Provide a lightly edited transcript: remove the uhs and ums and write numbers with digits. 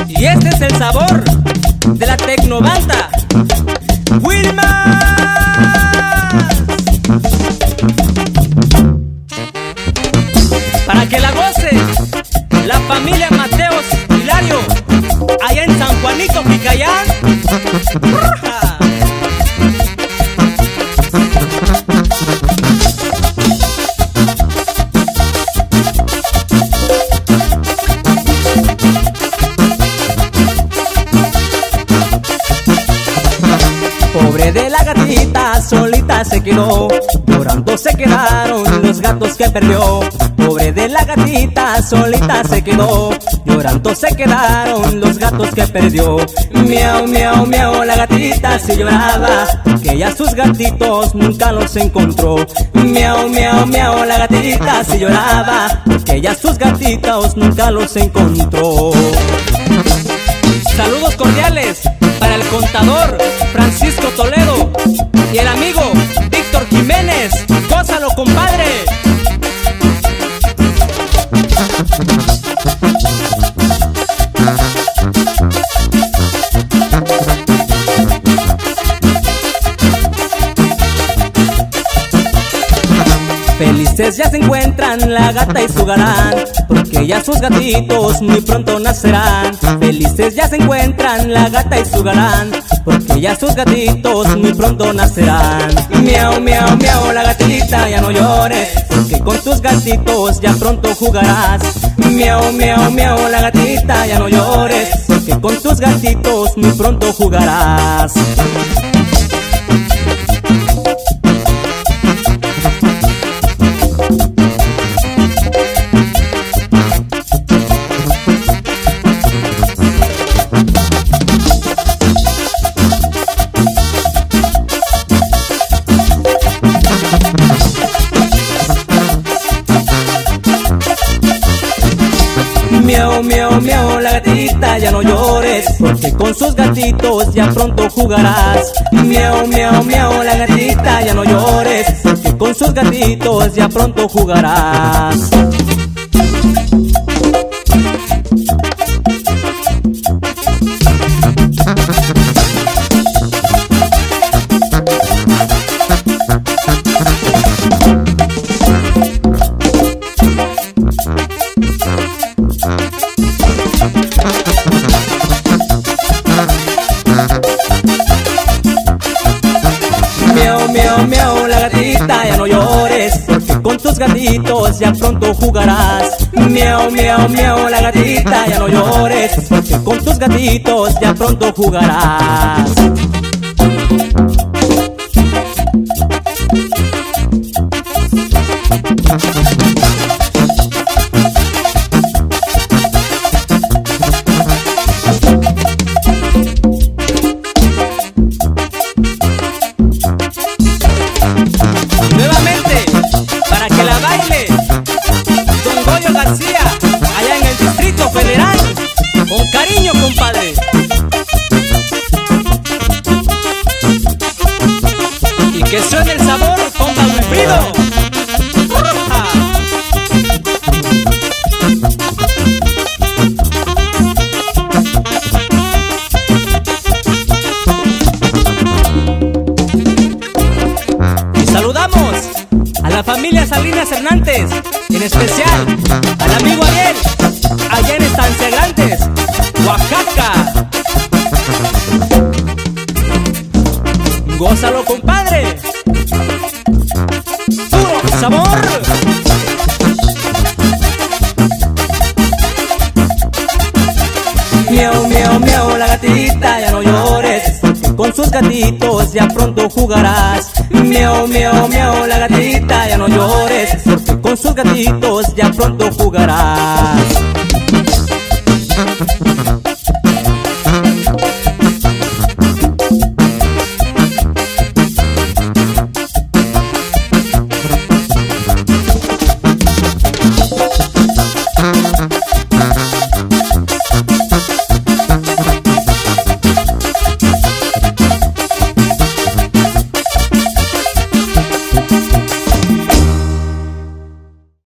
Y este es el sabor de la Tecnobanda Wilma. Para que la goce la familia Mateos Hilario, allá en San Juanito, Picayán. Pobre de la gatita, solita se quedó, llorando se quedaron los gatos que perdió. Pobre de la gatita, solita se quedó, llorando se quedaron los gatos que perdió. Miau, miau, miau, la gatita se lloraba, porque ya sus gatitos nunca los encontró. Miau, miau, miau, la gatita se lloraba, porque ya sus gatitos nunca los encontró. Saludos cordiales para el contador Francisco Toledo y el amigo Víctor Jiménez. ¡Gózalo, compadre! Felices ya se encuentran la gata y su galán, porque ya sus gatitos muy pronto nacerán. Felices ya se encuentran la gata y su galán, porque ya sus gatitos muy pronto nacerán. Miau, miau, miau, la gatita ya no llores, porque con tus gatitos ya pronto jugarás. Miau, miau, miau, la gatita ya no llores, porque con tus gatitos muy pronto jugarás. Miau, miau, miau, la gatita ya no llores, porque con sus gatitos ya pronto jugarás. Miau, miau, miau, la gatita ya no llores, porque con sus gatitos ya pronto jugarás. Miau, miau, miau, la gatita ya no llores, porque con tus gatitos ya pronto jugarás. Miau, miau, miau, la gatita ya no llores, porque con tus gatitos ya pronto jugarás. Nuevamente, para que la baile Don Goyo García, allá en el Distrito Federal, con cariño, compadre. Y que suene el sabor, compa Wilfrido. Saludamos a la familia Salinas Hernández, en especial al amigo Ariel, allá en Estancia Grandes, Oaxaca. Gózalo, compadre. Puro sabor. Miau, miau, miau, la gatita ya no llores, con sus gatitos ya pronto jugarás. Miau, miau, miau, la gatita ya no llores, porque con sus gatitos ya pronto jugarás.